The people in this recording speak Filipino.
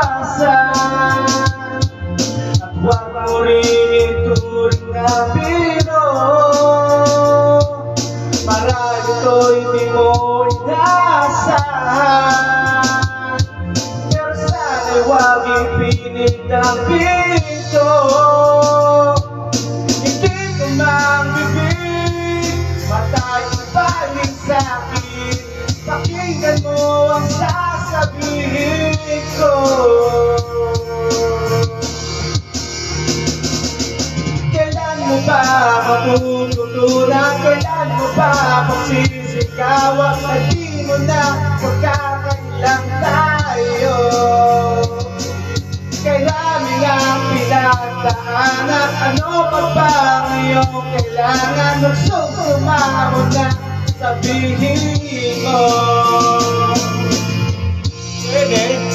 iwasan. At huwag mo rin ituring na biro, marahil ito'y di mo inaasahan. Pero sana'y huwag ipilit ang pinto. Hindi ko mang bibig, mata'y ibalik sa'kin. Pakinggan mo ang sasabihin ko. Kailan mo ba matututunan? Kailan mo ba magsisigawan? Na di mo na magkakailang tayo. Kailangan ang pinagdaanan. Ano pa ba ngayong kailangan? Magsumama mo na, sabihin mo. Pwede?